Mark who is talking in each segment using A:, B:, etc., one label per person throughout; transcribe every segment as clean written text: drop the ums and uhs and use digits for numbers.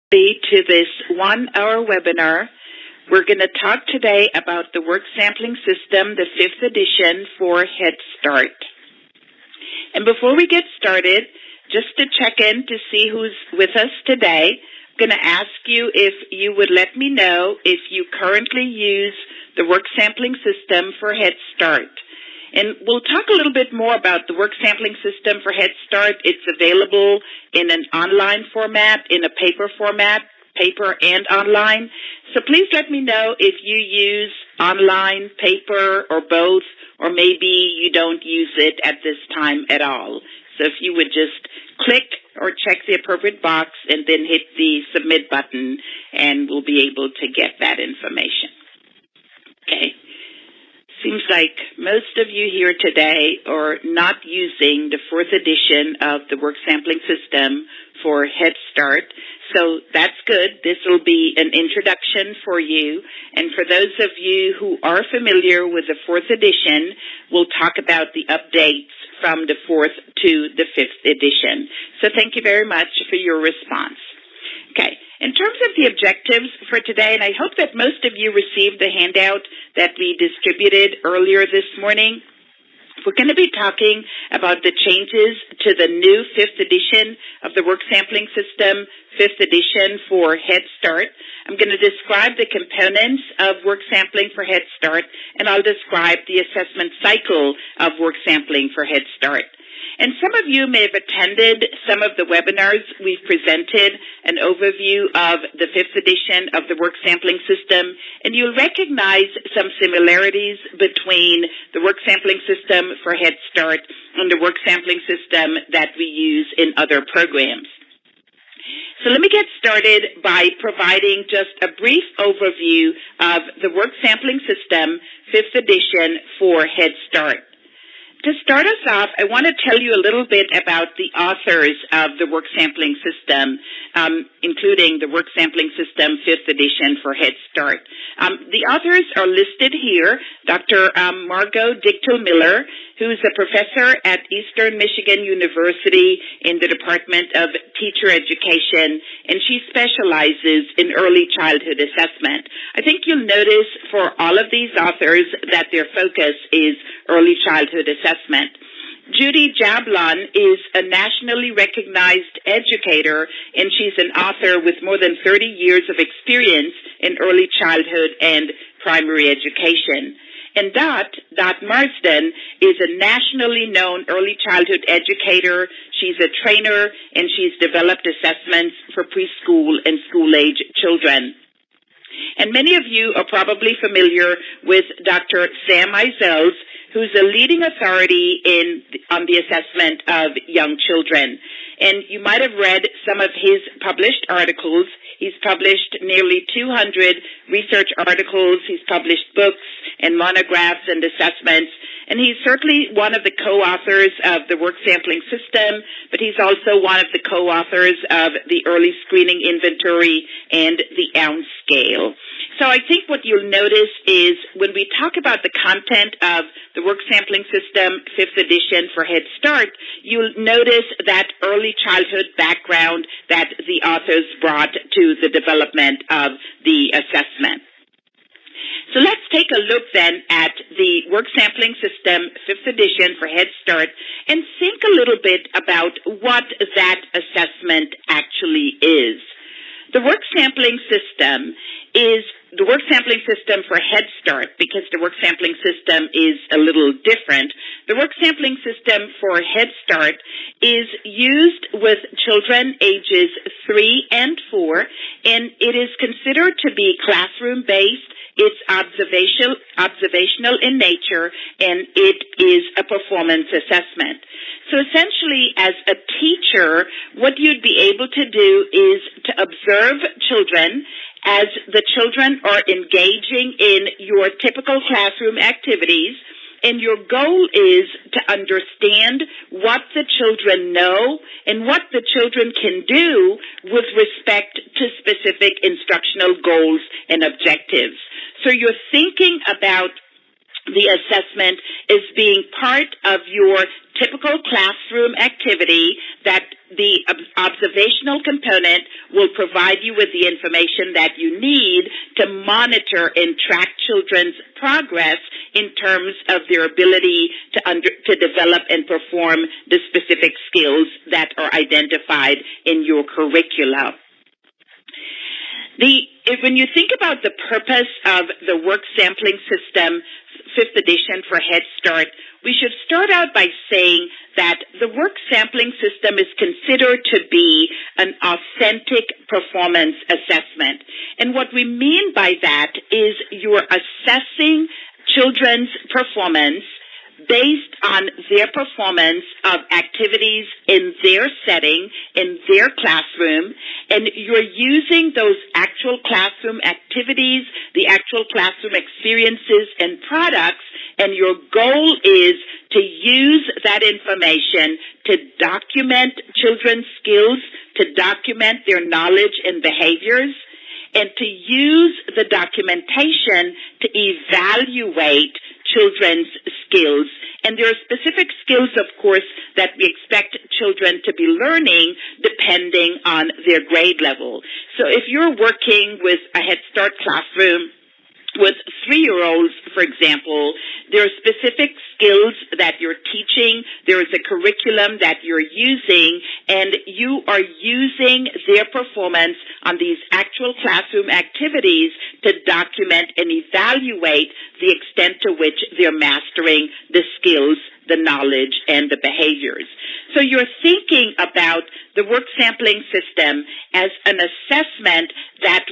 A: To this 1-hour webinar. We're going to talk today about the work sampling system, the 5th edition for Head Start. And before we get started, just to check in to see who's with us today, I'm going to ask you if you would let me know if you currently use the work sampling system for Head Start. And we'll talk a little bit more about the work sampling system for Head Start. It's available in an online format, in a paper format, paper and online. So please let me know if you use online, paper, or both, or maybe you don't use it at this time at all. So if you would just click or check the appropriate box and then hit the submit button, and we'll be able to get that information. Okay. Seems like most of you here today are not using the 4th edition of the work sampling system for Head Start, so that's good. This will be an introduction for you, and for those of you who are familiar with the 4th edition, we'll talk about the updates from the 4th to the 5th edition. So thank you very much for your response. Okay. In terms of the objectives for today, and I hope that most of you received the handout that we distributed earlier this morning, we're going to be talking about the changes to the new 5th edition of the work sampling system, 5th edition for Head Start. I'm going to describe the components of work sampling for Head Start, and I'll describe the assessment cycle of work sampling for Head Start. And some of you may have attended some of the webinars we've presented, an overview of the 5th edition of the work sampling system, and you'll recognize some similarities between the work sampling system for Head Start and the work sampling system that we use in other programs. So let me get started by providing just a brief overview of the work sampling system, 5th edition for Head Start. To start us off, I want to tell you a little bit about the authors of the work sampling system, including the work sampling system 5th edition for Head Start. The authors are listed here. Dr. Margot Dichtel-Miller, who's a professor at Eastern Michigan University in the Department of Teacher Education, and she specializes in early childhood assessment. I think you'll notice for all of these authors that their focus is early childhood assessment. Judy Jablon is a nationally recognized educator, and she's an author with more than 30 years of experience in early childhood and primary education. And Dot Marsden is a nationally known early childhood educator. She's a trainer, and she's developed assessments for preschool and school-age children. And many of you are probably familiar with Dr. Sam Eisels, who's a leading authority on the assessment of young children. And you might have read some of his published articles. He's published nearly 200 research articles. He's published books and monographs and assessments. And he's certainly one of the co-authors of the work sampling system, but he's also one of the co-authors of the early screening inventory and the ounce scale. So I think what you'll notice is when we talk about the content of the work sampling system, 5th edition for Head Start, you'll notice that early childhood background that the authors brought to the development of the assessment. So let's take a look then at the work sampling system, 5th edition for Head Start, and think a little bit about what that assessment actually is. The work sampling system is the work sampling system for Head Start, because the work sampling system is a little different. The work sampling system for Head Start is used with children ages 3 and 4, and it is considered to be classroom-based. It's observational in nature, and it is a performance assessment. So essentially, as a teacher, what you'd be able to do is to observe children as the children are engaging in your typical classroom activities, and your goal is to understand what the children know and what the children can do with respect to specific instructional goals and objectives. So you're thinking about the assessment is being part of your typical classroom activity, that the observational component will provide you with the information that you need to monitor and track children's progress in terms of their ability to develop and perform the specific skills that are identified in your curricula. When you think about the purpose of the work sampling system, 5th edition for Head Start, we should start out by saying that the work sampling system is considered to be an authentic performance assessment. And what we mean by that is you're assessing children's performance based on their performance of activities in their setting, in their classroom, and you're using those actual classroom activities, the actual classroom experiences and products, and your goal is to use that information to document children's skills, to document their knowledge and behaviors, and to use the documentation to evaluate children's skills. And there are specific skills, of course, that we expect children to be learning depending on their grade level. So if you're working with a Head Start classroom with 3-year-olds, for example, there are specific skills that you're teaching, there is a curriculum that you're using, and you are using their performance on these actual classroom activities to document and evaluate the extent to which they're mastering the skills, the knowledge, and the behaviors. So you're thinking about the work sampling system as an assessment that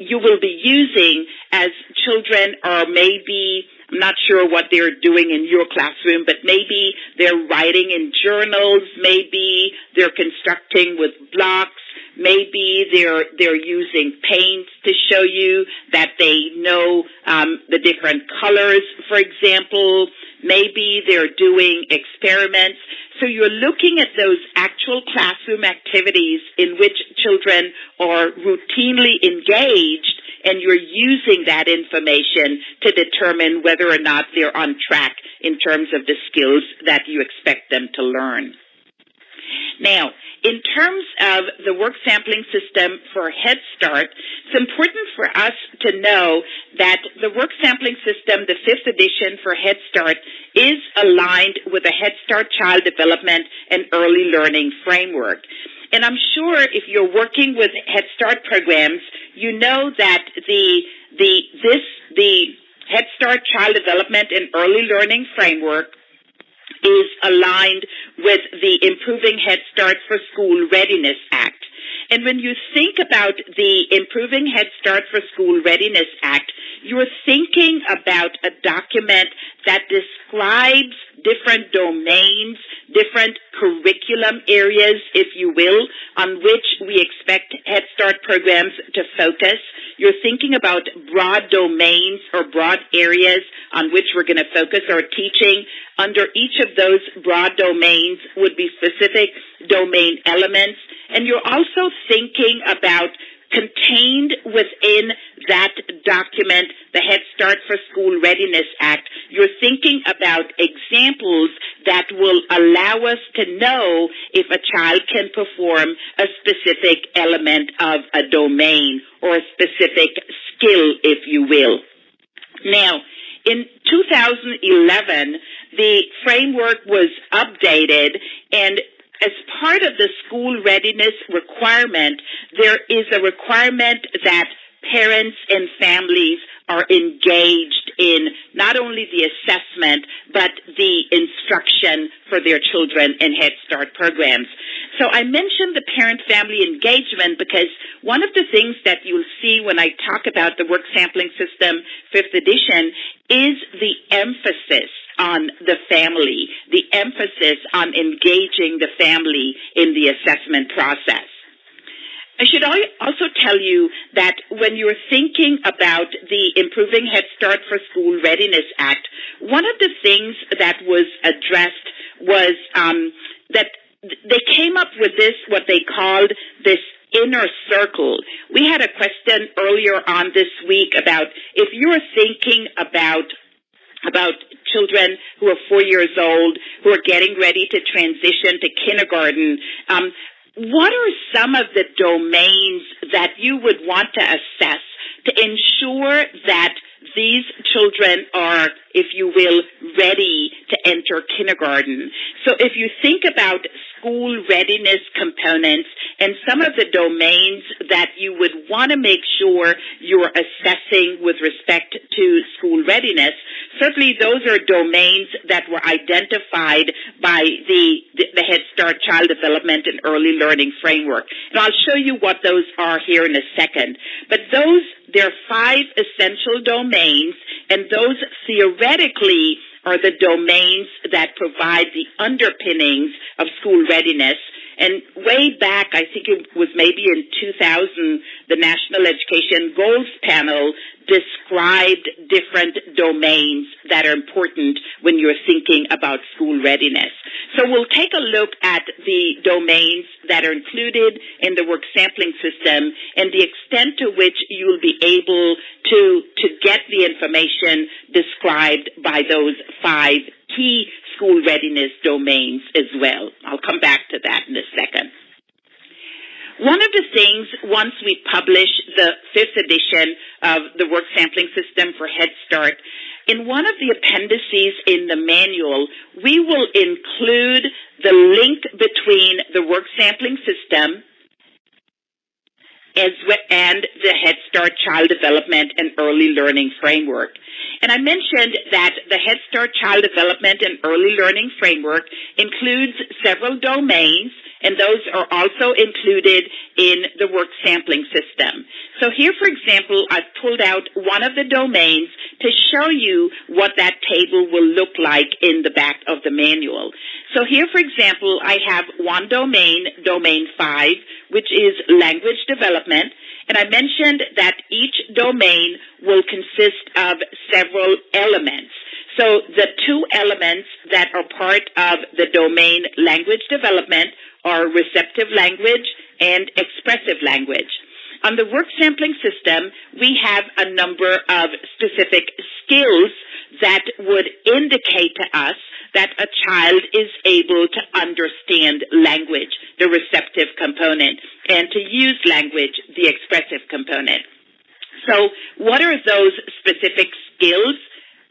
A: you will be using as children are maybe, I'm not sure what they're doing in your classroom, but maybe they're writing in journals, maybe they're constructing with blocks, maybe they're using paints to show you that they know the different colors, for example. Maybe they're doing experiments. So you're looking at those actual classroom activities in which children are routinely engaged, and you're using that information to determine whether or not they're on track in terms of the skills that you expect them to learn. Now, in terms of the work sampling system for Head Start, it's important for us to know that the work sampling system, the 5th edition for Head Start, is aligned with the Head Start Child Development and Early Learning Framework. And I'm sure if you're working with Head Start programs, you know that the Head Start Child Development and Early Learning Framework is aligned with the Improving Head Start for School Readiness Act. And when you think about the Improving Head Start for School Readiness Act, you're thinking about a document that describes different domains, different curriculum areas, if you will, on which we expect Head Start programs to focus. You're thinking about broad domains or broad areas on which we're going to focus our teaching. Under each of those broad domains would be specific domain elements. And you're also thinking about contained within that document, the Head Start for School Readiness Act, you're thinking about examples that will allow us to know if a child can perform a specific element of a domain or a specific skill, if you will. Now, in 2011, the framework was updated, and as part of the school readiness requirement, there is a requirement that parents and families are engaged in not only the assessment, but the instruction for their children in Head Start programs. So I mentioned the parent-family engagement because one of the things that you'll see when I talk about the work sampling system 5th edition is the emphasis on the family, the emphasis on engaging the family in the assessment process. I should also tell you that when you're thinking about the Improving Head Start for School Readiness Act, one of the things that was addressed was that they came up with this, what they called this inner circle. We had a question earlier on this week about if you're thinking about children who are 4 years old, who are getting ready to transition to kindergarten, what are some of the domains that you would want to assess to ensure that these children are, if you will, ready to enter kindergarten? So if you think about school readiness components and some of the domains that you would want to make sure you're assessing with respect to school readiness, certainly those are domains that were identified by the Head Start Child Development and Early Learning Framework. And I'll show you what those are here in a second. But there are 5 essential domains, and those theoretically are the domains that provide the underpinnings of school readiness. And way back, I think it was maybe in 2000, the National Education Goals Panel described different domains that are important when you're thinking about school readiness. So we'll take a look at the domains that are included in the work sampling system and the extent to which you will be able to get the information described by those 5 key school readiness domains as well. I'll come back to that in a second. One of the things, once we publish the 5th edition of the work sampling system for Head Start, in one of the appendices in the manual, we will include the link between the work sampling system and the Head Start Child Development and Early Learning Framework. And I mentioned that the Head Start Child Development and Early Learning Framework includes several domains, and those are also included in the work sampling system. So here, for example, I've pulled out one of the domains to show you what that table will look like in the back of the manual. So here, for example, I have one domain, domain 5, which is language development. And I mentioned that each domain will consist of several elements. So the 2 elements that are part of the domain language development are receptive language and expressive language. On the work sampling system, we have a number of specific skills that would indicate to us that a child is able to understand language, the receptive component, and to use language, the expressive component. So what are those specific skills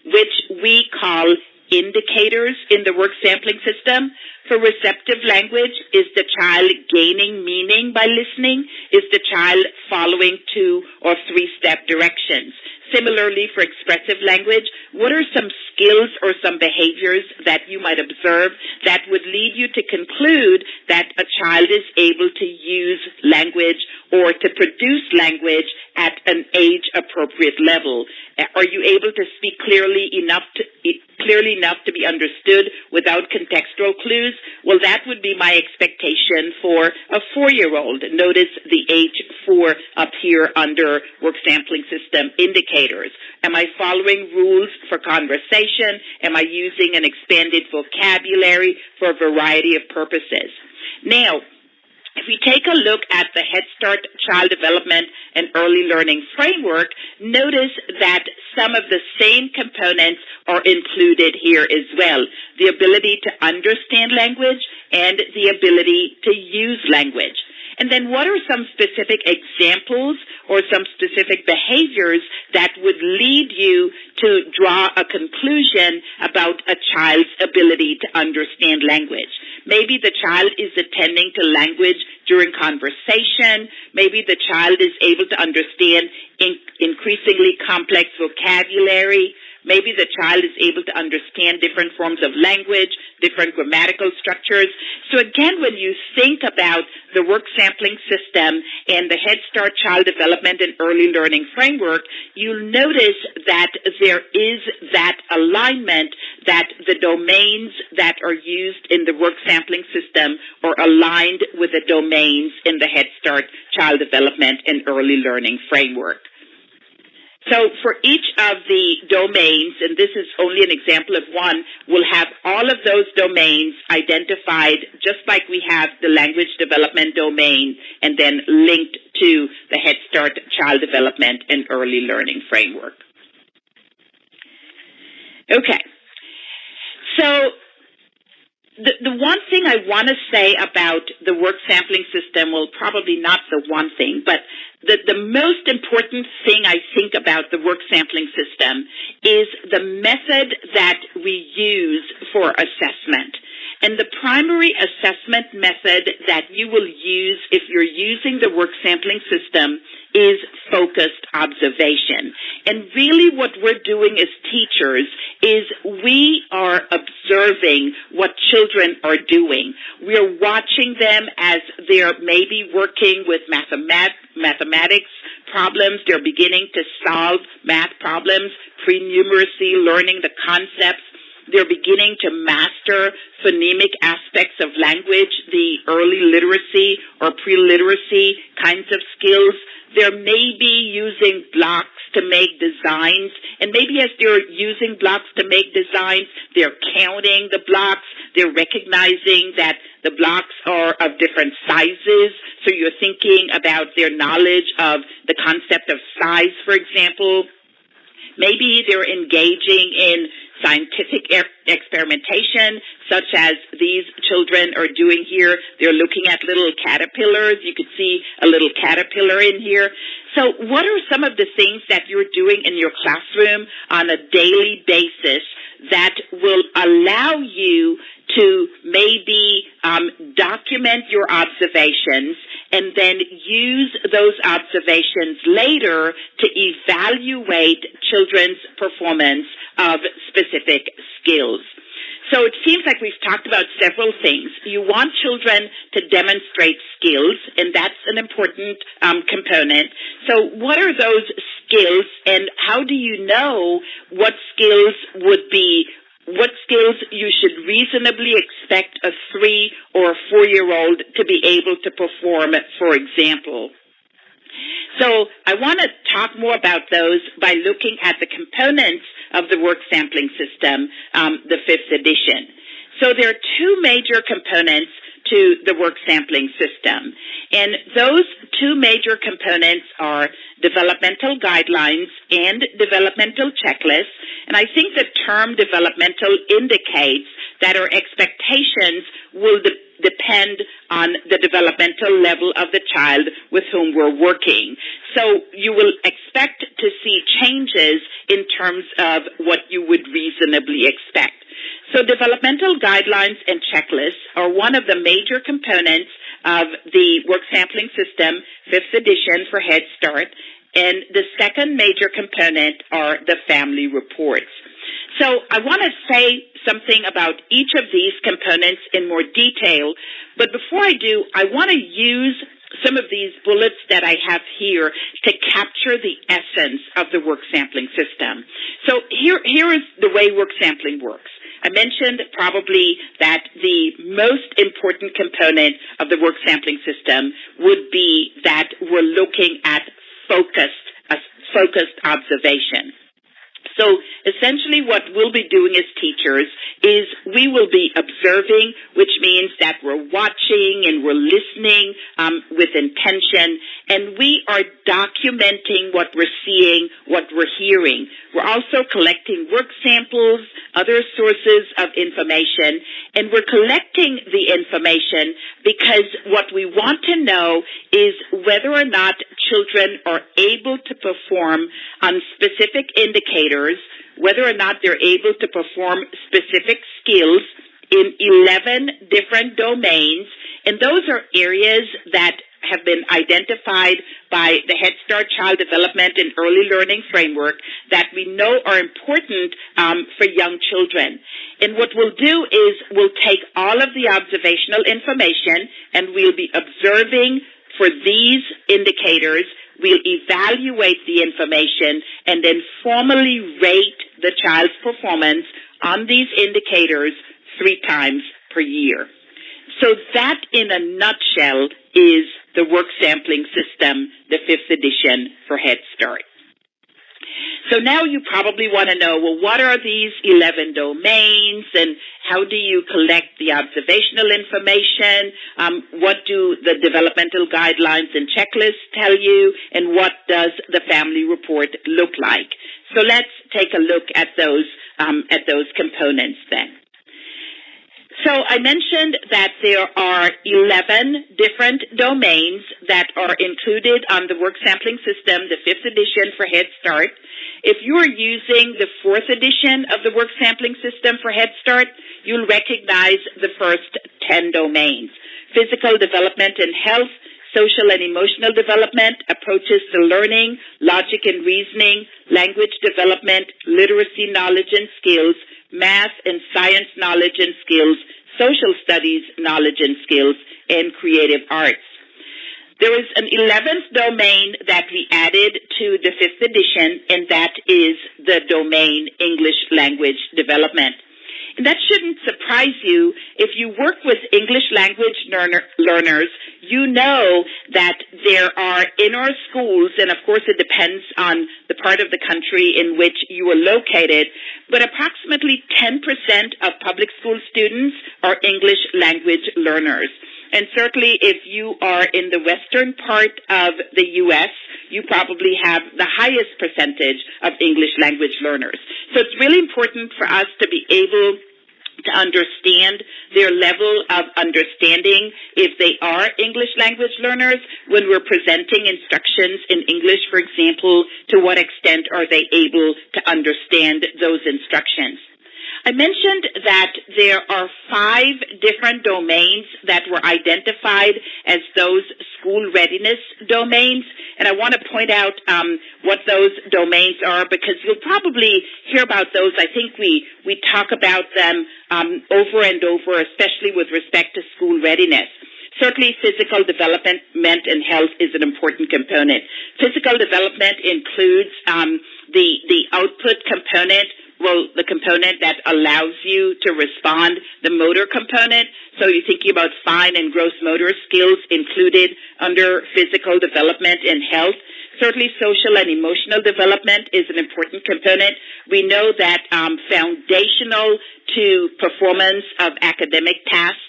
A: which we call indicators in the work sampling system? For receptive language, is the child gaining meaning by listening? Is the child following 2 or 3-step directions? Similarly, for expressive language, what are some skills or some behaviors that you might observe that would lead you to conclude that a child is able to use language or to produce language at an age-appropriate level? Are you able to speak clearly enough to be understood without contextual clues? Well, that would be my expectation for a 4-year-old. Notice the age 4 up here under work sampling system indicators. Am I following rules for conversation? Am I using an expanded vocabulary for a variety of purposes? Now, if we take a look at the Head Start Child Development and Early Learning Framework, notice that some of the same components are included here as well. The ability to understand language and the ability to use language. And then what are some specific examples or some specific behaviors that would lead you to draw a conclusion about a child's ability to understand language? Maybe the child is attending to language during conversation. Maybe the child is able to understand increasingly complex vocabulary. Maybe the child is able to understand different forms of language, different grammatical structures. So again, when you think about the work sampling system and the Head Start Child Development and Early Learning Framework, you'll notice that there is that alignment, that the domains that are used in the work sampling system are aligned with the domains in the Head Start Child Development and Early Learning Framework. So for each of the domains, and this is only an example of one, we'll have all of those domains identified just like we have the language development domain and then linked to the Head Start Child Development and Early Learning Framework. Okay. So the one thing I want to say about the work sampling system, well, probably not the one thing, but the most important thing I think about the work sampling system is the method that we use for assessment. And the primary assessment method that you will use if you're using the work sampling system is focused observation. And really what we're doing as teachers is we are observing what children are doing. We're watching them as they're maybe working with mathematics problems. They're beginning to solve math problems, pre-numeracy, learning the concepts. They're beginning to master phonemic aspects of language, the early literacy or pre-literacy kinds of skills. They're maybe using blocks to make designs, and maybe as they're using blocks to make designs, they're counting the blocks. They're recognizing that the blocks are of different sizes, so you're thinking about their knowledge of the concept of size, for example. Maybe they're engaging in scientific experimentation, such as these children are doing here. They're looking at little caterpillars. You could see a little caterpillar in here. So what are some of the things that you're doing in your classroom on a daily basis that will allow you to maybe document your observations and then use those observations later to evaluate children's performance of specific skills? So it seems like we've talked about several things. You want children to demonstrate skills, and that's an important component. So what are those skills, and how do you know what skills you should reasonably expect a 3- or 4-year-old to be able to perform, for example? So I want to talk more about those by looking at the components of the work sampling system, the 5th edition. So there are 2 major components to the work sampling system. And those 2 major components are developmental guidelines and developmental checklists. And I think the term developmental indicates that our expectations will depend on the developmental level of the child with whom we're working. So you will expect to see changes in terms of what you would reasonably expect. So developmental guidelines and checklists are one of the major components of the work sampling system, 5th edition for Head Start, and the second major component are the family reports. So I want to say something about each of these components in more detail, but before I do, I want to use some of these bullets that I have here to capture the essence of the work sampling system. So here is the way work sampling works. I mentioned probably that the most important component of the work sampling system would be that we're looking at focused observation. So essentially what we'll be doing as teachers is we will be observing, which means that we're watching and we're listening with intention, and we are documenting what we're seeing, what we're hearing. We're also collecting work samples, other sources of information, and we're collecting the information because what we want to know is whether or not children are able to perform on specific indicators, whether or not they're able to perform specific skills in 11 different domains, and those are areas that have been identified by the Head Start Child Development and Early Learning Framework that we know are important for young children. And what we'll do is we'll take all of the observational information and we'll be observing for these indicators. We'll evaluate the information and then formally rate the child's performance on these indicators 3 times per year. So that, in a nutshell, is the work sampling system, the 5th edition for Head Start. So now you probably want to know, well, what are these 11 domains, and how do you collect the observational information? What do the developmental guidelines and checklists tell you, and what does the family report look like? So let's take a look at those components then. So I mentioned that there are 11 different domains that are included on the work sampling system, the 5th edition for Head Start. If you are using the 4th edition of the work sampling system for Head Start, you'll recognize the first 10 domains: physical development and health, social and emotional development, approaches to learning, logic and reasoning, language development, literacy knowledge and skills, math and science knowledge and skills, social studies knowledge and skills, and creative arts. There is an 11th domain that we added to the 5th edition, and that is the domain English language development. And that shouldn't surprise you. If you work with English language learners, you know that there are in our schools, and of course it depends on the part of the country in which you are located, but approximately 10% of public school students are English language learners. And certainly if you are in the western part of the U.S., you probably have the highest percentage of English language learners. So it's really important for us to be able to understand their level of understanding if they are English language learners when we're presenting instructions in English, for example, to what extent are they able to understand those instructions. I mentioned that there are 5 different domains that were identified as those school readiness domains, and I want to point out what those domains are because you'll probably hear about those. I think we talk about them over and over, especially with respect to school readiness. Certainly physical development and health is an important component. Physical development includes the output component, the component that allows you to respond, the motor component. So you're thinking about fine and gross motor skills included under physical development and health. Certainly social and emotional development is an important component. We know that foundational to performance of academic tasks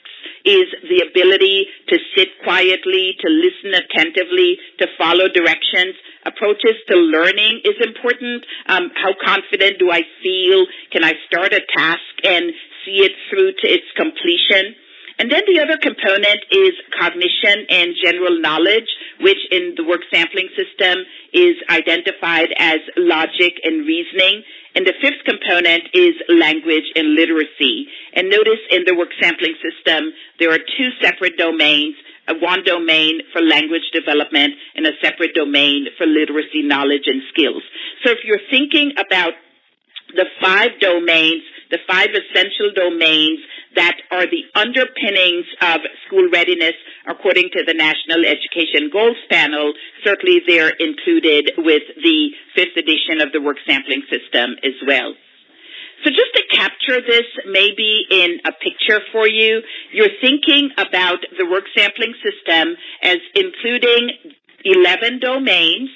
A: is the ability to sit quietly, to listen attentively, to follow directions. Approaches to learning is important. How confident do I feel? Can I start a task and see it through to its completion? And then the other component is cognition and general knowledge, which in the work sampling system is identified as logic and reasoning. And the 5th component is language and literacy. And notice in the work sampling system, there are 2 separate domains, one domain for language development and a separate domain for literacy knowledge and skills. So if you're thinking about the 5 domains, the 5 essential domains that are the underpinnings of school readiness according to the National Education Goals Panel, certainly they're included with the 5th edition of the work sampling system as well. So just to capture this maybe in a picture for you, you're thinking about the work sampling system as including 11 domains,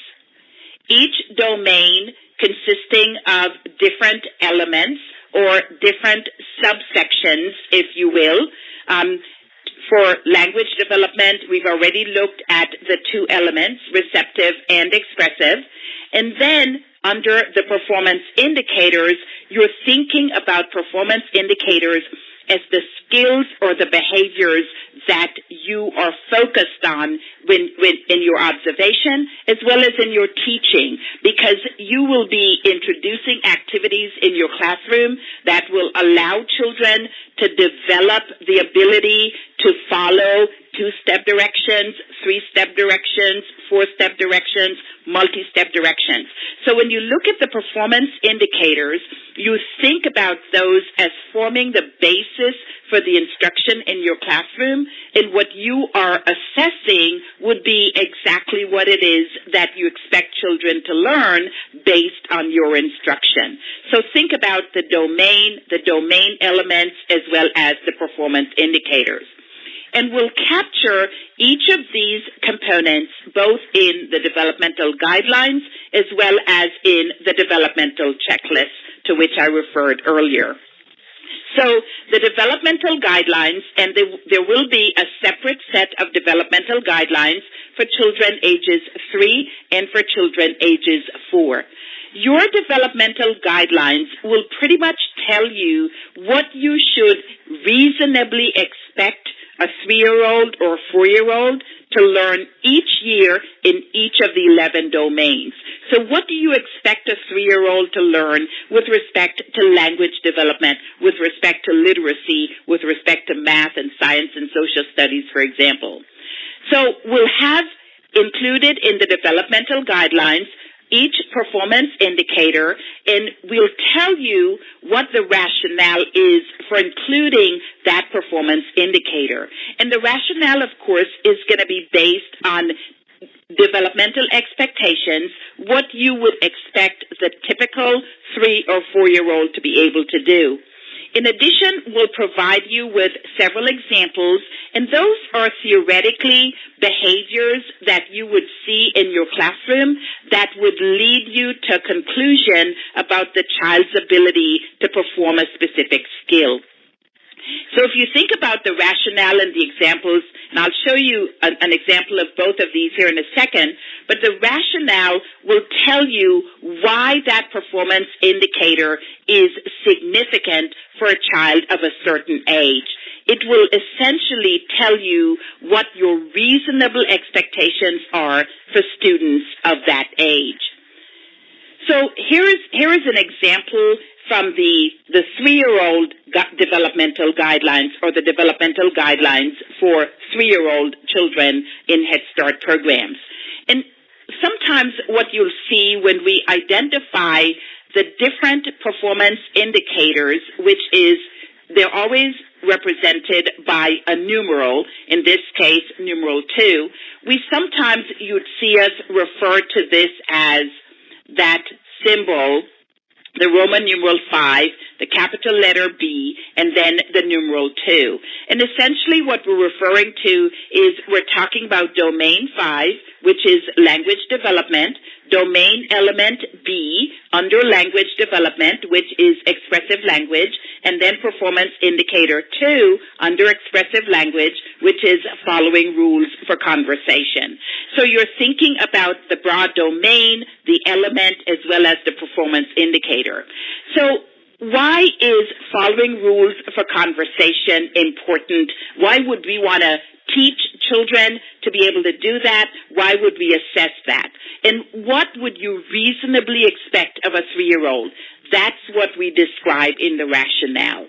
A: each domain consisting of different elements or different subsections, if you will. For language development, we've already looked at the 2 elements, receptive and expressive. And then under the performance indicators, you're thinking about performance indicators as the skills or the behaviors that you are focused on when in your observation as well as in your teaching, because you will be introducing activities in your classroom that will allow children to develop the ability to follow 2-step directions, 3-step directions, 4-step directions, multi-step directions. So when you look at the performance indicators, you think about those as forming the basis for the instruction in your classroom, and what you are assessing would be exactly what it is that you expect children to learn based on your instruction. So think about the domain elements, as well as the performance indicators. And we'll capture each of these components both in the developmental guidelines as well as in the developmental checklist to which I referred earlier. So the developmental guidelines, and there will be a separate set of developmental guidelines for children ages 3 and for children ages 4. Your developmental guidelines will pretty much tell you what you should reasonably expect a 3-year-old or 4-year-old to learn each year in each of the 11 domains. So what do you expect a 3-year-old to learn with respect to language development, with respect to literacy, with respect to math and science and social studies, for example? So we'll have included in the developmental guidelines each performance indicator, and we'll tell you what the rationale is for including that performance indicator. And the rationale, of course, is going to be based on developmental expectations, what you would expect the typical 3 or 4-year-old to be able to do. In addition, we'll provide you with several examples, and those are theoretically behaviors that you would see in your classroom that would lead you to a conclusion about the child's ability to perform a specific skill. So if you think about the rationale and the examples, and I'll show you an example of both of these here in a second, but the rationale will tell you why that performance indicator is significant for a child of a certain age. It will essentially tell you what your reasonable expectations are for students of that age. So here is an example from the 3-year-old developmental guidelines, or the developmental guidelines for 3-year-old children in Head Start programs. And sometimes what you'll see when we identify the different performance indicators, which is they're always represented by a numeral, in this case, numeral 2, you'd see us refer to this as that symbol, the Roman numeral 5, the capital letter B, and then the numeral 2. And essentially what we're referring to is we're talking about domain 5, which is language development, domain element B under language development, which is expressive language, and then performance indicator 2 under expressive language, which is following rules for conversation. So you're thinking about the broad domain, the element, as well as the performance indicator. So why is following rules for conversation important? Why would we want to teach children to be able to do that? Why would we assess that? And what would you reasonably expect of a 3-year-old? That's what we describe in the rationale.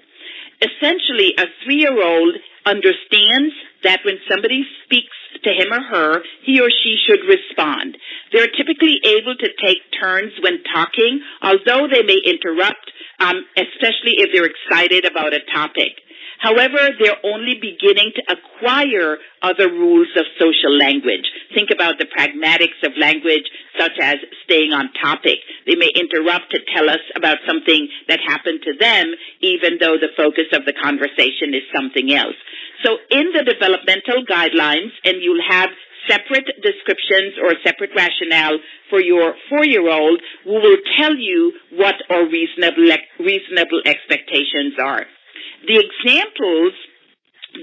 A: Essentially, a 3-year-old understands that when somebody speaks to him or her, he or she should respond. They're typically able to take turns when talking, although they may interrupt, especially if they're excited about a topic. However, they're only beginning to acquire other rules of social language. Think about the pragmatics of language, such as staying on topic. They may interrupt to tell us about something that happened to them, even though the focus of the conversation is something else. So in the developmental guidelines, and you'll have separate descriptions or separate rationale for your 4-year-old, we will tell you what our reasonable expectations are. The examples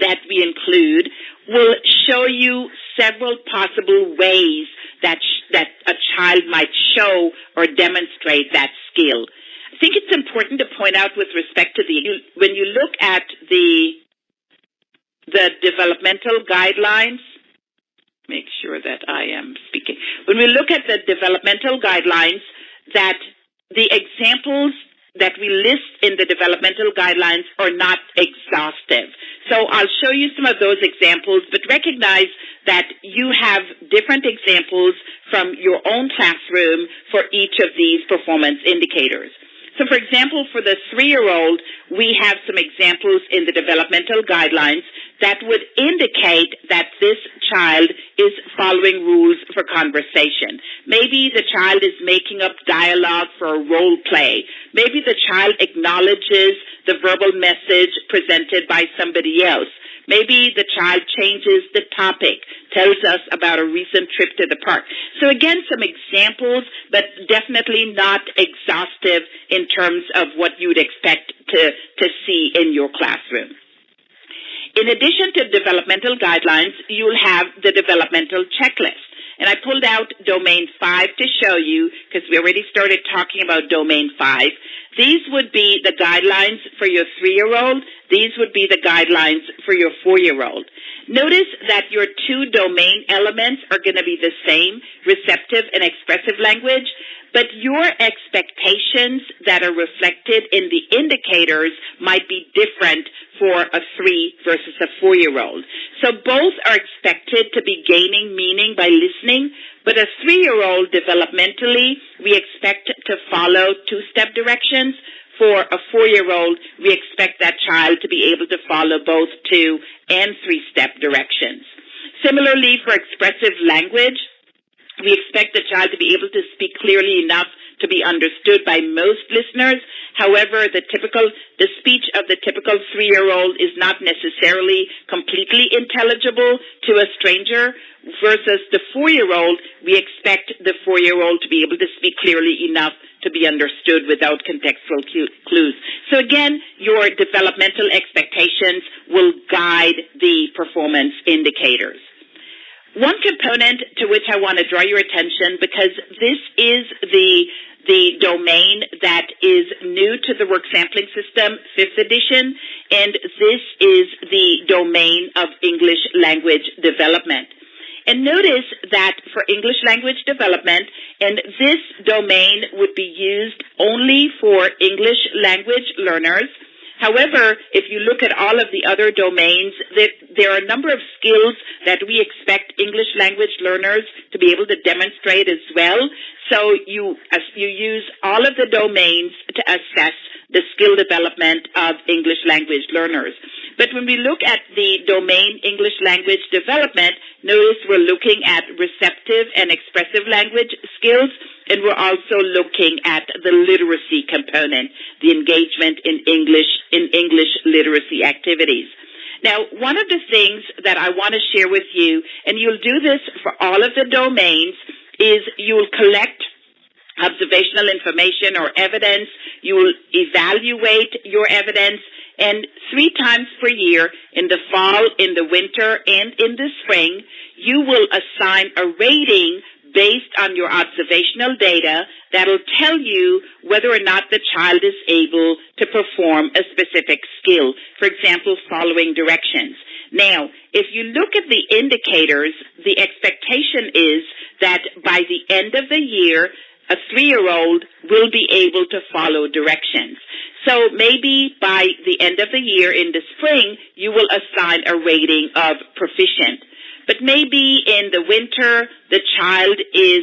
A: that we include will show you several possible ways that a child might show or demonstrate that skill. I think it's important to point out with respect to when you look at the developmental guidelines, make sure that I am speaking. When we look at the developmental guidelines, that the examples that we list in the developmental guidelines are not exhaustive. So I'll show you some of those examples, but recognize that you have different examples from your own classroom for each of these performance indicators. So, for example, for the 3-year-old, we have some examples in the developmental guidelines that would indicate that this child is following rules for conversation. Maybe the child is making up dialogue for a role play. Maybe the child acknowledges the verbal message presented by somebody else. Maybe the child changes the topic, tells us about a recent trip to the park. So again, some examples, but definitely not exhaustive in terms of what you would expect to see in your classroom. In addition to developmental guidelines, you'll have the developmental checklist. And I pulled out Domain 5 to show you, because we already started talking about Domain 5. These would be the guidelines for your 3-year-old. These would be the guidelines for your 4-year-old. Notice that your 2 domain elements are going to be the same, receptive and expressive language, but your expectations that are reflected in the indicators might be different for a 3 versus a 4-year-old. So both are expected to be gaining meaning by listening, but a 3-year-old developmentally, we expect to follow 2-step directions. For a 4-year-old, we expect that child to be able to follow both 2 and 3-step directions. Similarly, for expressive language, we expect the child to be able to speak clearly enough to be understood by most listeners. However, the speech of the typical 3-year-old is not necessarily completely intelligible to a stranger, versus the 4-year-old, we expect the 4-year-old to be able to speak clearly enough to be understood without contextual clues. So again, your developmental expectations will guide the performance indicators. One component to which I want to draw your attention, because this is the domain that is new to the work sampling system, 5th edition, and this is the domain of English language development. And notice that for English language development, and this domain would be used only for English language learners. However, if you look at all of the other domains, there are a number of skills that we expect English language learners to be able to demonstrate as well. So you use all of the domains to assess the skill development of English language learners. But when we look at the domain English language development, notice we're looking at receptive and expressive language skills, and we're also looking at the literacy component, the engagement in English literacy activities. Now, one of the things that I want to share with you, and you'll do this for all of the domains, is you'll collect observational information or evidence, you will evaluate your evidence, and 3 times per year, in the fall, in the winter, and in the spring, you will assign a rating based on your observational data that'll tell you whether or not the child is able to perform a specific skill. For example, following directions. Now, if you look at the indicators, the expectation is that by the end of the year, a 3-year-old will be able to follow directions. So maybe by the end of the year in the spring, you will assign a rating of proficient. But maybe in the winter, the child is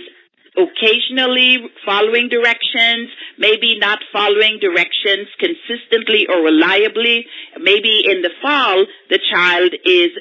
A: occasionally following directions, maybe not following directions consistently or reliably. Maybe in the fall, the child is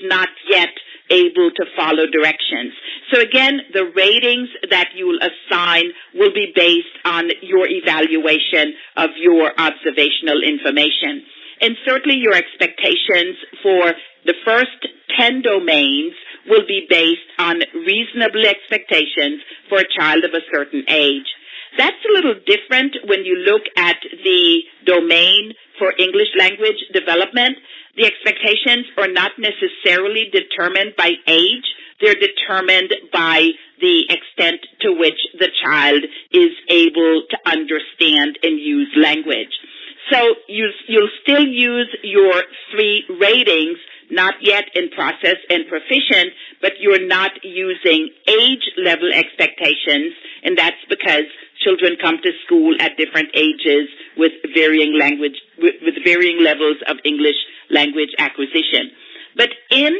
A: not yet able to follow directions. So again, the ratings that you will assign will be based on your evaluation of your observational information. And certainly your expectations for the first 10 domains will be based on reasonable expectations for a child of a certain age. That's a little different when you look at the domain for English language development. The expectations are not necessarily determined by age. They're determined by the extent to which the child is able to understand and use language. So you'll still use your 3 ratings, not yet in process and proficient, but you're not using age-level expectations, and that's because children come to school at different ages with varying levels of English language acquisition. But in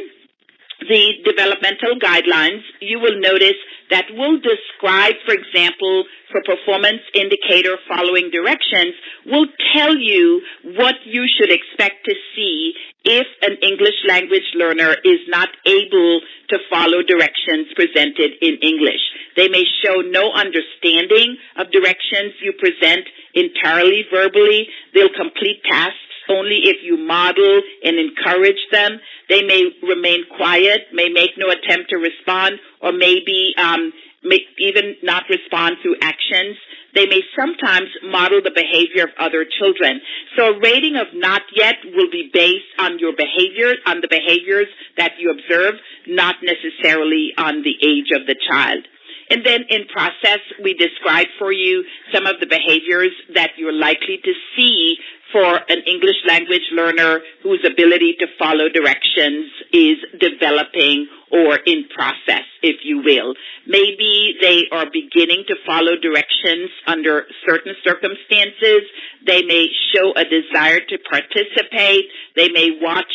A: the developmental guidelines, you will notice that will describe, for example, for performance indicator following directions, will tell you what you should expect to see if an English language learner is not able to follow directions presented in English. They may show no understanding of directions you present entirely verbally. They'll complete tasks only if you model and encourage them. They may remain quiet, may make no attempt to respond, or maybe may even not respond through actions. They may sometimes model the behavior of other children. So a rating of not yet will be based on your behavior, on the behaviors that you observe, not necessarily on the age of the child. And then in process, we describe for you some of the behaviors that you're likely to see for an English language learner whose ability to follow directions is developing or in process, if you will. Maybe they are beginning to follow directions under certain circumstances. They may show a desire to participate. They may watch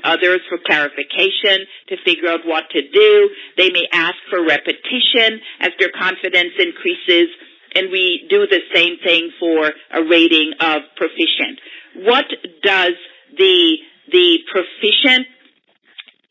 A: others for clarification to figure out what to do. They may ask for repetition as their confidence increases. And we do the same thing for a rating of proficient. What does the proficient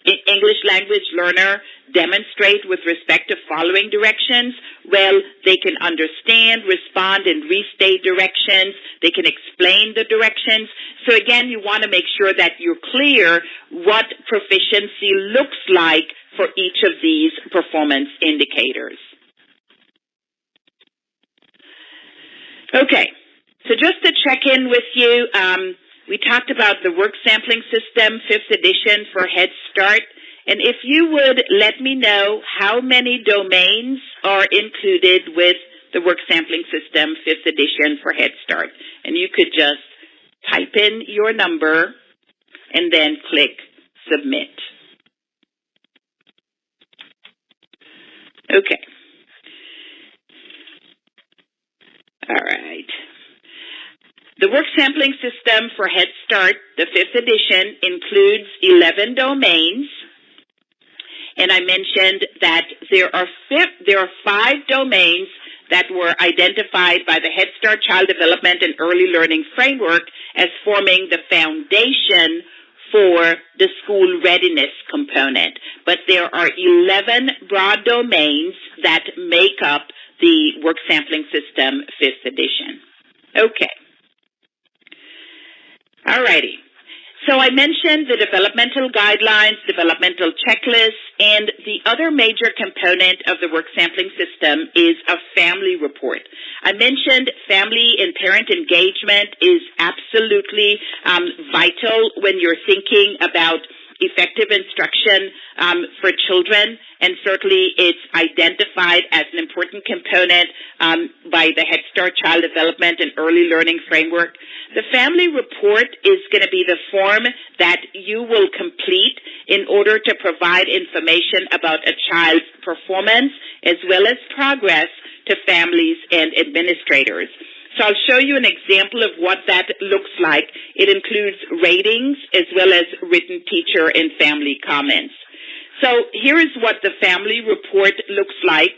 A: English language learner demonstrate with respect to following directions? Well, they can understand, respond, and restate directions. They can explain the directions. So again, you want to make sure that you're clear what proficiency looks like for each of these performance indicators. Okay, so just to check in with you, we talked about the work sampling system, 5th edition for Head Start. And if you would let me know how many domains are included with the work sampling system, 5th edition for Head Start. And you could just type in your number and then click Submit. Okay. All right. The work sampling system for Head Start, the 5th edition, includes 11 domains. And I mentioned that there are 5 domains that were identified by the Head Start Child Development and Early Learning Framework as forming the foundation for the school readiness component. But there are 11 broad domains that make up the work sampling system 5th edition. Okay. Alrighty. So I mentioned the developmental guidelines, developmental checklists, and the other major component of the work sampling system is a family report. I mentioned family and parent engagement is absolutely vital when you're thinking about effective instruction for children, and certainly it's identified as an important component by the Head Start Child Development and Early Learning Framework. The family report is going to be the form that you will complete in order to provide information about a child's performance as well as progress to families and administrators. So I'll show you an example of what that looks like. It includes ratings as well as written teacher and family comments. So here is what the family report looks like.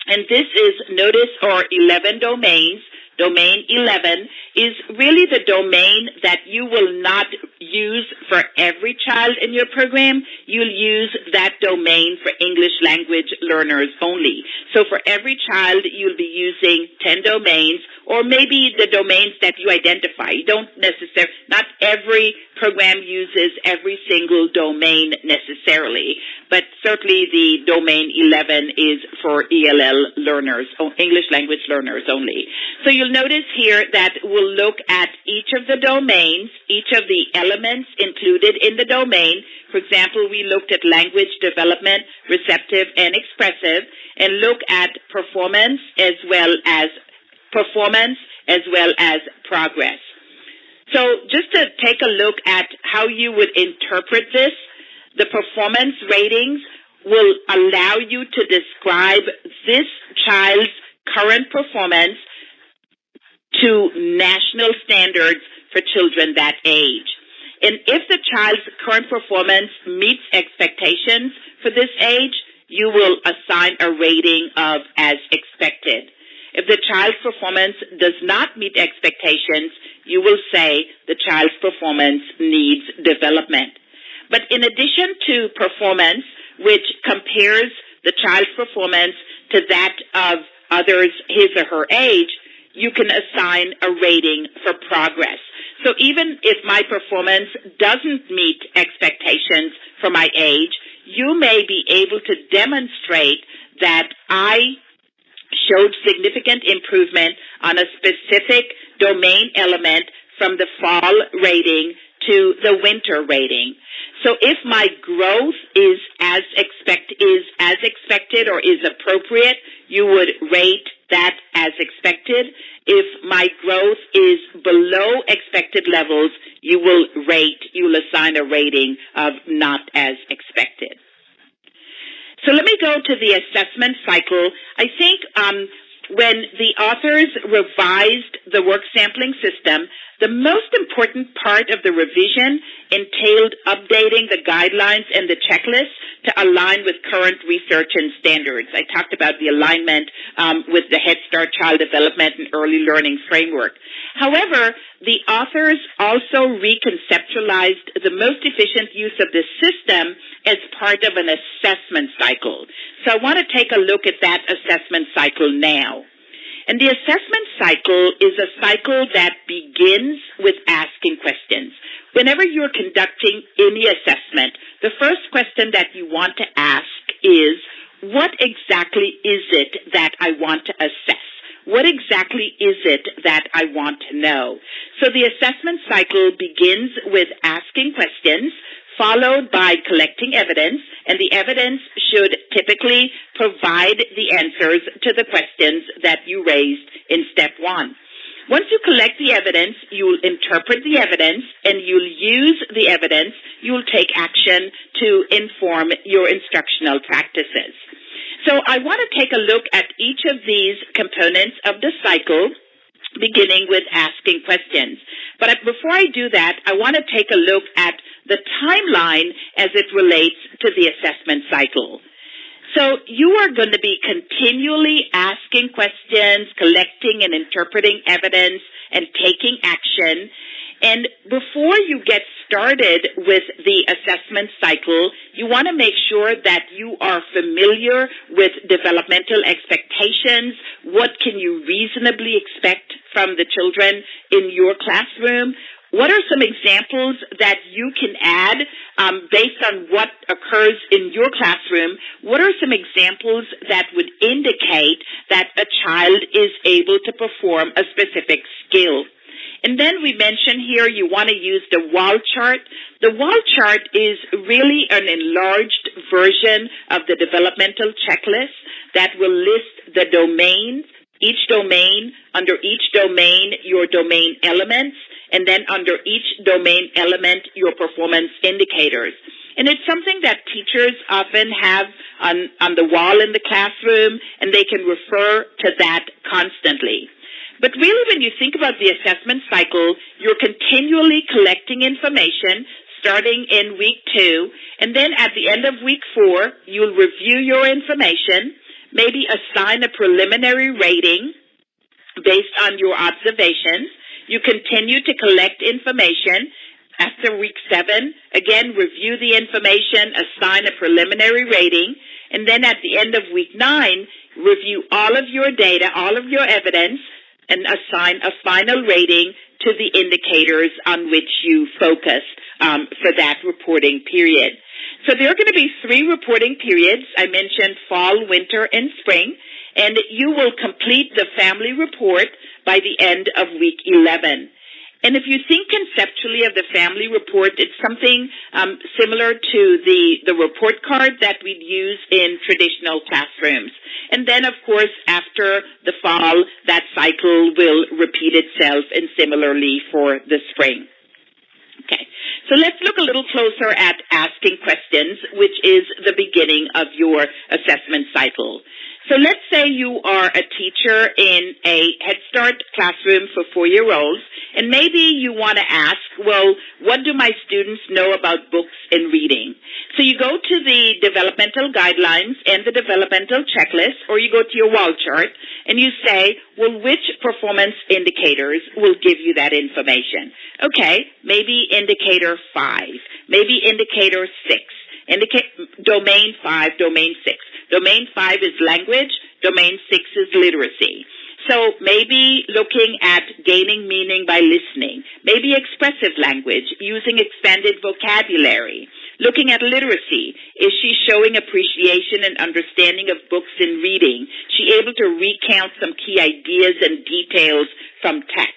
A: And this is, notice, our 11 domains. Domain 11 is really the domain that you will not use for every child in your program. You'll use that domain for English language learners only. So for every child, you'll be using 10 domains, or maybe the domains that you identify. You don't necessarily, not every program uses every single domain necessarily, but certainly the domain 11 is for ELL learners, English language learners only. So you'll notice here that we'll look at each of the domains, each of the elements included in the domain. For example, we looked at language development, receptive and expressive, and look at performance as well as progress. So just to take a look at how you would interpret this, the performance ratings will allow you to describe this child's current performance to national standards for children that age. And if the child's current performance meets expectations for this age, you will assign a rating of as expected. If the child's performance does not meet expectations, you will say the child's performance needs development. But in addition to performance, which compares the child's performance to that of others his or her age, you can assign a rating for progress. So even if my performance doesn't meet expectations for my age, you may be able to demonstrate that I showed significant improvement on a specific domain element from the fall rating to the winter rating. So if my growth is as expected or is appropriate, you would rate that as expected. If my growth is below expected levels, you will assign a rating of not as expected. So let me go to the assessment cycle. I think when the authors revised the work sampling system, the most important part of the revision entailed updating the guidelines and the checklist to align with current research and standards. I talked about the alignment with the Head Start Child Development and Early Learning Framework. However, the authors also reconceptualized the most efficient use of this system as part of an assessment cycle. So I want to take a look at that assessment cycle now. And the assessment cycle is a cycle that begins with asking questions. Whenever you're conducting any assessment, the first question that you want to ask is, what exactly is it that I want to assess? What exactly is it that I want to know? So the assessment cycle begins with asking questions, followed by collecting evidence, and the evidence should typically provide the answers to the questions that you raised in step one. Once you collect the evidence, you'll interpret the evidence, and you'll use the evidence. You'll take action to inform your instructional practices. So I want to take a look at each of these components of the cycle, beginning with asking questions. But before I do that, I want to take a look at the timeline as it relates to the assessment cycle. So you are going to be continually asking questions, collecting and interpreting evidence, and taking action. And before you get started with the assessment cycle, you want to make sure that you are familiar with developmental expectations. What can you reasonably expect from the children in your classroom? What are some examples that you can add based on what occurs in your classroom? What are some examples that would indicate that a child is able to perform a specific skill? And then we mentioned here you want to use the wall chart. The wall chart is really an enlarged version of the developmental checklist that will list the domains, each domain, under each domain, your domain elements, and then under each domain element, your performance indicators. And it's something that teachers often have on the wall in the classroom, and they can refer to that constantly. But really, when you think about the assessment cycle, you're continually collecting information starting in week 2, and then at the end of week 4, you'll review your information, maybe assign a preliminary rating based on your observations. You continue to collect information. After week 7, again, review the information, assign a preliminary rating, and then at the end of week 9, review all of your data, all of your evidence, and assign a final rating to the indicators on which you focus for that reporting period. So there are going to be 3 reporting periods. I mentioned fall, winter, and spring, and you will complete the family report by the end of week 11. And if you think conceptually of the family report, it's something similar to the report card that we'd use in traditional classrooms. And then, of course, after the fall, that cycle will repeat itself, and similarly for the spring. Okay, so let's look a little closer at asking questions, which is the beginning of your assessment cycle. So let's say you are a teacher in a Head Start classroom for 4-year-olds, and maybe you want to ask, well, what do my students know about books and reading? So you go to the developmental guidelines and the developmental checklist, or you go to your wall chart, and you say, well, which performance indicators will give you that information? Okay, maybe indicator 5, maybe indicator 6. Domain 5, domain 6. Domain 5 is language, domain 6 is literacy. So maybe looking at gaining meaning by listening, maybe expressive language, using expanded vocabulary. Looking at literacy, is she showing appreciation and understanding of books and reading? She able to recount some key ideas and details from text?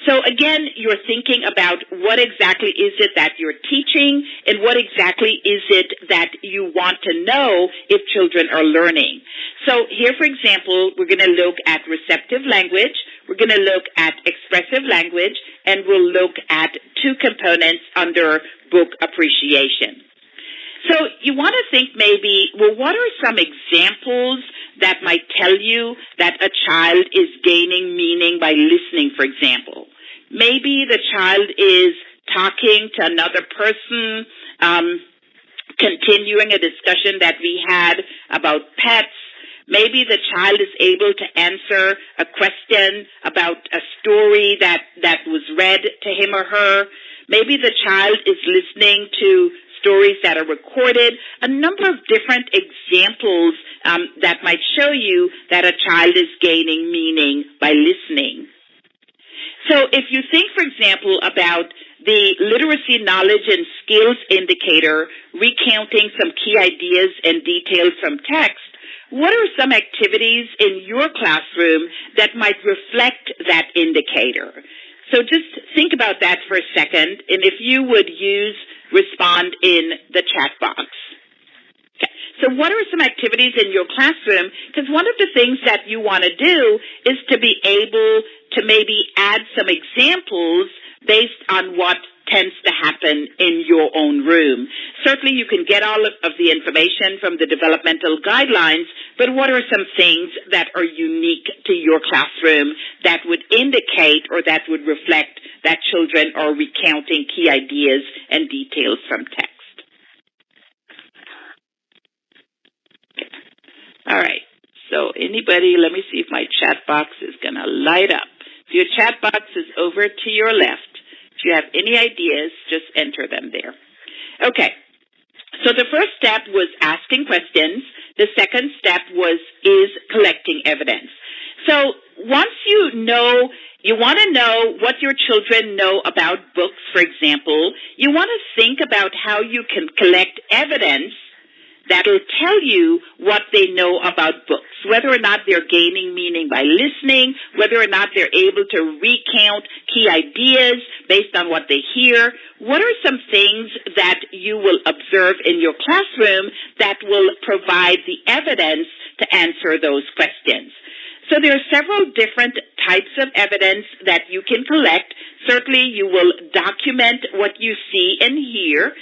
A: So again, you're thinking about what exactly is it that you're teaching and what exactly is it that you want to know if children are learning. So here, for example, we're going to look at receptive language, we're going to look at expressive language, and we'll look at 2 components under book appreciation. So you want to think maybe, well, what are some examples that might tell you that a child is gaining meaning by listening, for example? Maybe the child is talking to another person, continuing a discussion that we had about pets. Maybe the child is able to answer a question about a story that was read to him or her. Maybe the child is listening to stories that are recorded. A number of different examples that might show you that a child is gaining meaning by listening. So if you think, for example, about the literacy, knowledge, and skills indicator, recounting some key ideas and details from text, what are some activities in your classroom that might reflect that indicator? So just think about that for a second, and if you would respond in the chat box. Okay. So what are some activities in your classroom? Because one of the things that you want to do is to be able to maybe add some examples based on what tends to happen in your own room. Certainly you can get all of the information from the developmental guidelines, but what are some things that are unique to your classroom that would indicate or that would reflect that children are recounting key ideas and details from text? All right. So anybody, let me see if my chat box is going to light up. So your chat box is over to your left. If you have any ideas, just enter them there. Okay. So the first step was asking questions. The second step is collecting evidence. So once you want to know what your children know about books, for example, you want to think about how you can collect evidence that'll tell you what they know about books, whether or not they're gaining meaning by listening, whether or not they're able to recount key ideas based on what they hear. What are some things that you will observe in your classroom that will provide the evidence to answer those questions? So there are several different types of evidence that you can collect. Certainly you will document what you see and hear.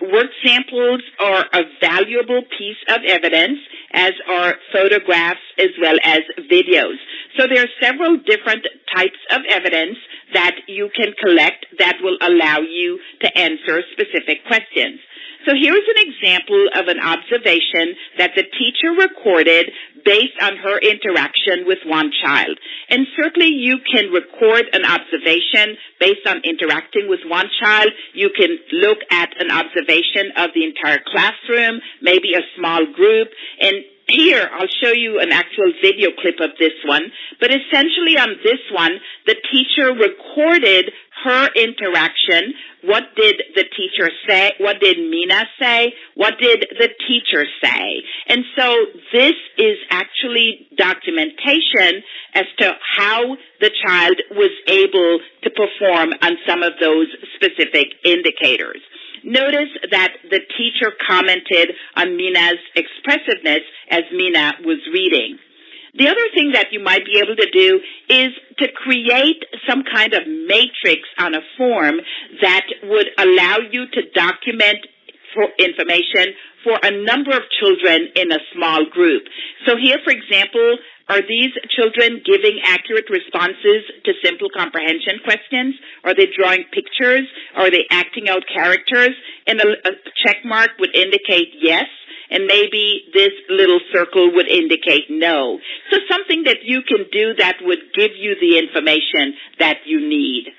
A: Work samples are a valuable piece of evidence, as are photographs as well as videos. So there are several different types of evidence that you can collect that will allow you to answer specific questions. So here's an example of an observation that the teacher recorded based on her interaction with one child. And certainly you can record an observation based on interacting with one child. You can look at an observation of the entire classroom, maybe a small group. And here, I'll show you an actual video clip of this one. But essentially on this one, the teacher recorded her interaction. What did the teacher say? What did Mina say? What did the teacher say? And so this is actually documentation as to how the child was able to perform on some of those specific indicators. Notice that the teacher commented on Mina's expressiveness as Mina was reading. The other thing that you might be able to do is to create some kind of matrix on a form that would allow you to document information for a number of children in a small group. So here, for example, are these children giving accurate responses to simple comprehension questions? Are they drawing pictures? Are they acting out characters? And a check mark would indicate yes, and maybe this little circle would indicate no. So something that you can do that would give you the information that you need.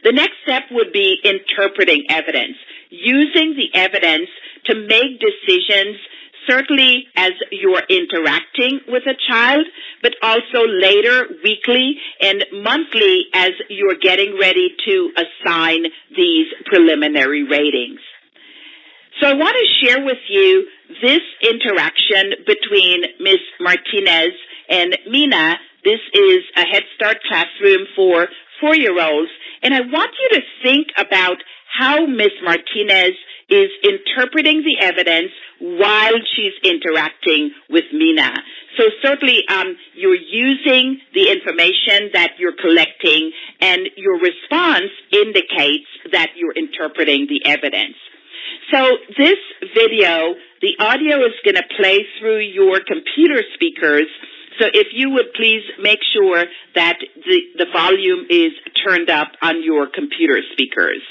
A: The next step would be interpreting evidence, using the evidence to make decisions, certainly as you're interacting with a child, but also later, weekly, and monthly as you're getting ready to assign these preliminary ratings. So I want to share with you this interaction between Ms. Martinez and Mina. This is a Head Start classroom for 4-year-olds, and I want you to think about how Ms. Martinez is interpreting the evidence while she's interacting with Mina. So certainly you're using the information that you're collecting, and your response indicates that you're interpreting the evidence. So this video, the audio is going to play through your computer speakers. So if you would please make sure that the volume is turned up on your computer speakers.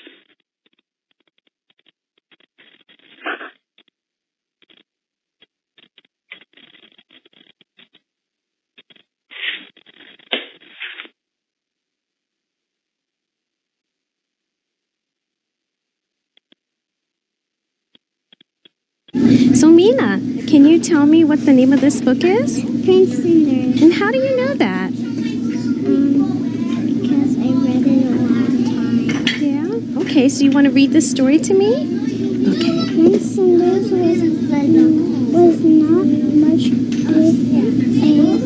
B: So Mina, can you tell me what the name of this book is?
C: Pearson.
B: And how do you know that?
C: Because I read it a long time.
B: Yeah? Okay, so you want to read this story to me? Okay.
C: Pearson was not much of a prince. He was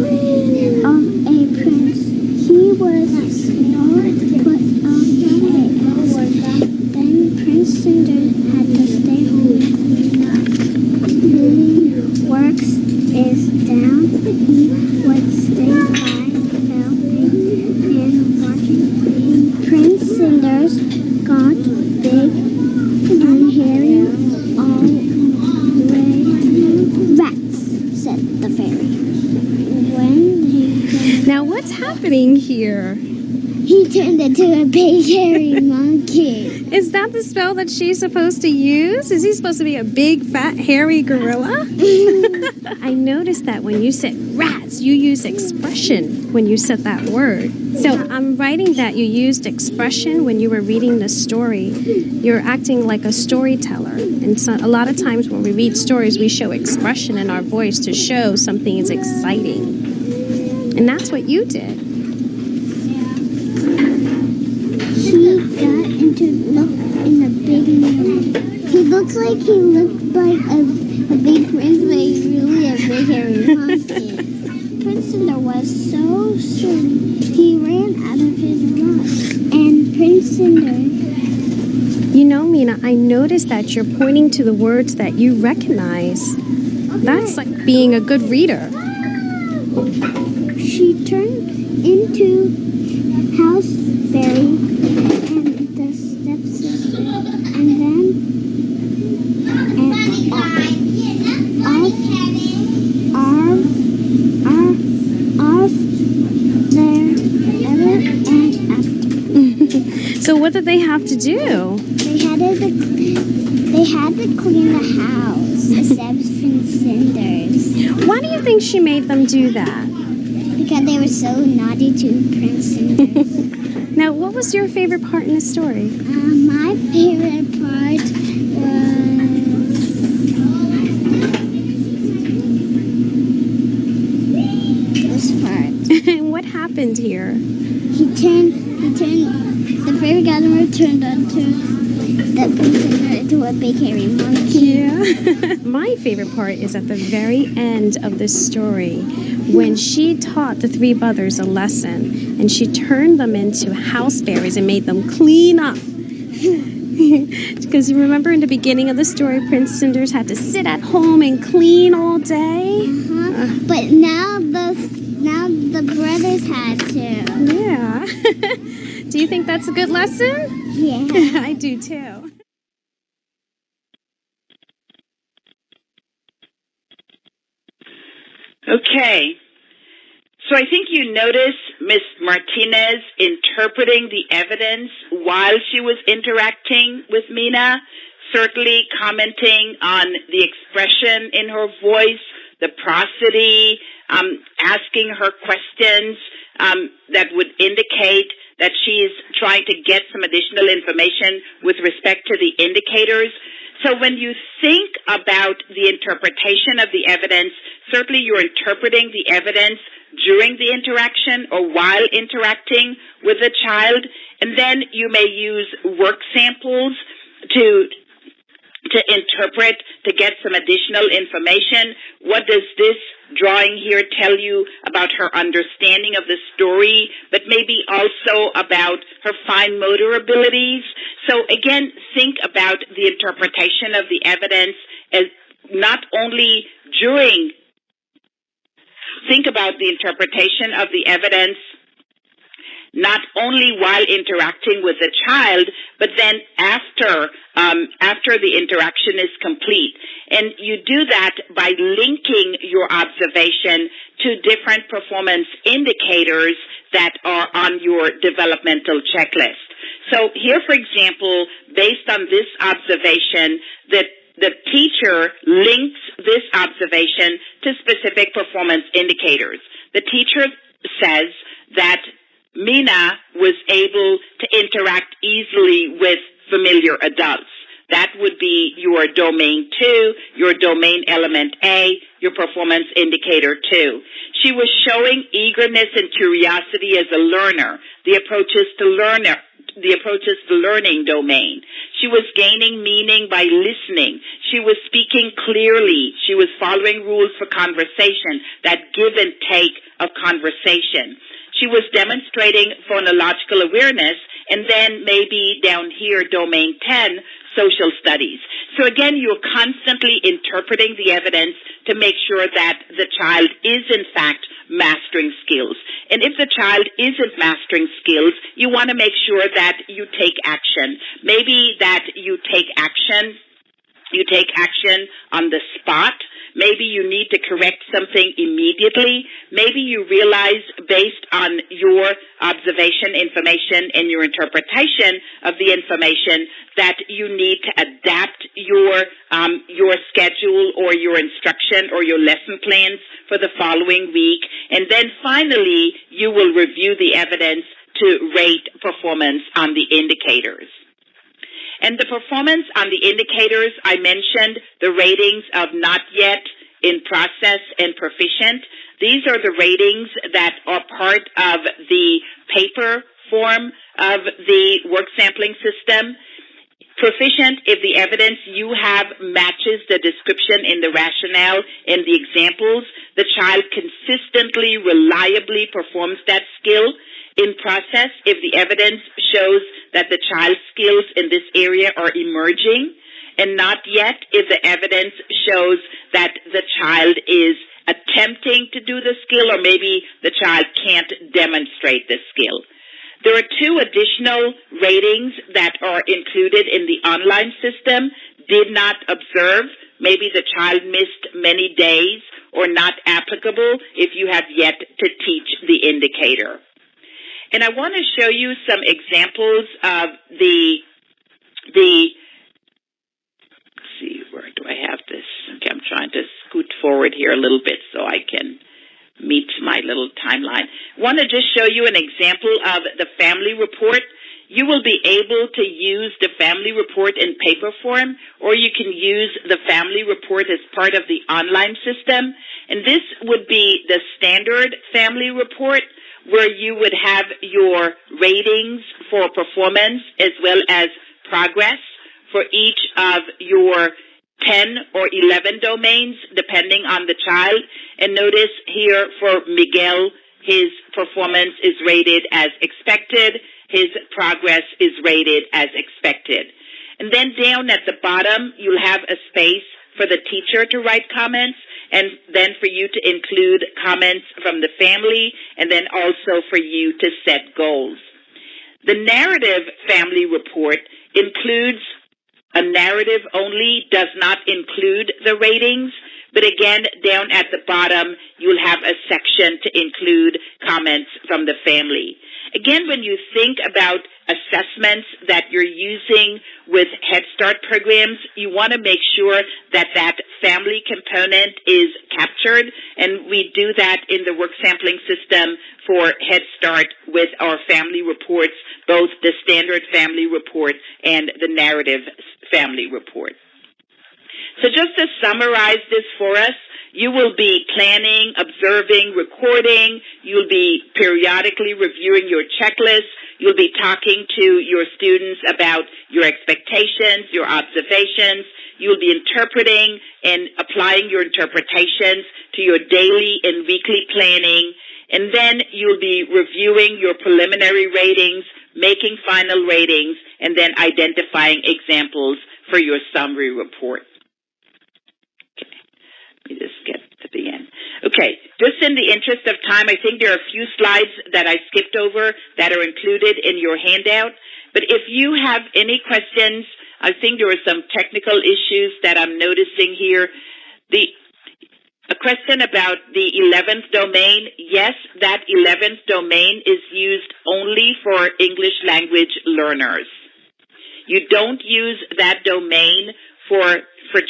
C: not put away. Then Prince Cinder had to stay home. Works is down. He would stay by helping and watching. Prince Cinders got big and hairy all the way. Rats, said the fairy. When they
B: Now what's happening here?
C: he turned into a big hairy monkey.
B: Is that the spell that she's supposed to use? Is he supposed to be a big, fat, hairy gorilla? I noticed that when you said rats, you use expression when you said that word. So I'm writing that you used expression when you were reading the story. You're acting like a storyteller. And so a lot of times when we read stories, we show expression in our voice to show something is exciting. And that's what you did.
C: He got into in a big mirror. He looked like a big prince, but he's really a big hairy monkey. Prince Cinder was so certain he ran out of his rod. And Prince Cinder...
B: You know, Mina, I noticed that you're pointing to the words that you recognize.
C: Okay.
B: That's like being a good reader.
C: She turned into House Fairy and the stepsister, and then off there ever and after.
B: So what did they have to do?
C: They had to clean the house, except Prince Cinders.
B: Why do you think she made them do that?
C: Because they were so naughty to Prince Cinders.
B: Now, what was your favorite part in the story?
C: My favorite part was this part.
B: And what happened here?
C: The fairy godmother turned the Prince Cinder into a big hairy monkey.
B: Yeah. My favorite part is at the very end of this story when she taught the three brothers a lesson and she turned them into house fairies and made them clean up. Because you remember in the beginning of the story, Prince Cinders had to sit at home and clean all day.
C: But now the brothers had to.
B: Yeah. Do you think that's a good lesson?
C: Yeah.
B: I do too.
A: Okay. So I think you notice Ms. Martinez interpreting the evidence while she was interacting with Mina, certainly commenting on the expression in her voice, the prosody, asking her questions that would indicate that she's trying to get some additional information with respect to the indicators. So when you think about the interpretation of the evidence, certainly you're interpreting the evidence during the interaction or while interacting with a child, and then you may use work samples to interpret, to get some additional information. What does this drawing here tell you about her understanding of the story, but maybe also about her fine motor abilities? So again, think about the interpretation of the evidence as not only during, think about the interpretation of the evidence not only while interacting with the child, but then after the interaction is complete. And you do that by linking your observation to different performance indicators that are on your developmental checklist. So here, for example, based on this observation, the teacher links this observation to specific performance indicators. The teacher says that Mina was able to interact easily with familiar adults. That would be your domain 2, your domain element A, your performance indicator 2. She was showing eagerness and curiosity as a learner. The approaches to learning domain. She was gaining meaning by listening. She was speaking clearly. She was following rules for conversation, that give and take of conversation. She was demonstrating phonological awareness, and then maybe down here, domain 10, social studies. So again, you're constantly interpreting the evidence to make sure that the child is in fact mastering skills. And if the child isn't mastering skills, you want to make sure that you take action. Maybe that you take action on the spot. Maybe you need to correct something immediately. Maybe you realize, based on your observation information and your interpretation of the information, that you need to adapt your schedule or your instruction or your lesson plans for the following week. And then finally, you will review the evidence to rate performance on the indicators. And the performance on the indicators, I mentioned the ratings of not yet, in process, and proficient. These are the ratings that are part of the paper form of the work sampling system. Proficient, if the evidence you have matches the description in the rationale and the examples, the child consistently, reliably performs that skill. In process, if the evidence shows that the child's skills in this area are emerging, and not yet if the evidence shows that the child is attempting to do the skill, or maybe the child can't demonstrate the skill. There are 2 additional ratings that are included in the online system. Did not observe, maybe the child missed many days, or not applicable if you have yet to teach the indicator. And I want to show you some examples of the let's see, where do I have this? Okay, I'm trying to scoot forward here a little bit so I can meet my little timeline. I want to just show you an example of the family report. You will be able to use the family report in paper form, or you can use the family report as part of the online system. And this would be the standard family report, where you would have your ratings for performance as well as progress for each of your 10 or 11 domains, depending on the child. And notice here for Miguel, his performance is rated as expected. His progress is rated as expected. And then down at the bottom, you'll have a space for the teacher to write comments, and then for you to include comments from the family, and then also for you to set goals. The narrative family report includes a narrative only does not include the ratings, but again, down at the bottom, you'll have a section to include comments from the family. Again, when you think about assessments that you're using with Head Start programs, you want to make sure that that family component is captured, and we do that in the work sampling system for Head Start with our family reports, both the standard family report and the narrative family report. So just to summarize this for us, you will be planning, observing, recording. You'll be periodically reviewing your checklist. You'll be talking to your students about your expectations, your observations. You'll be interpreting and applying your interpretations to your daily and weekly planning. And then you'll be reviewing your preliminary ratings, making final ratings, and then identifying examples for your summary report. Let me just get to the end. Okay, just in the interest of time, I think there are a few slides that I skipped over that are included in your handout. But if you have any questions, I think there are some technical issues that I'm noticing here. A question about the 11th domain. Yes, that 11th domain is used only for English language learners. You don't use that domain for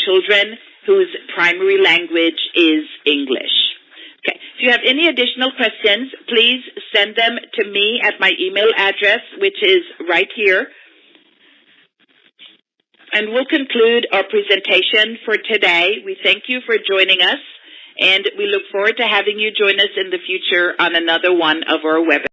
A: children whose primary language is English. Okay. If you have any additional questions, please send them to me at my email address, which is right here. And we'll conclude our presentation for today. We thank you for joining us, and we look forward to having you join us in the future on another one of our webinars.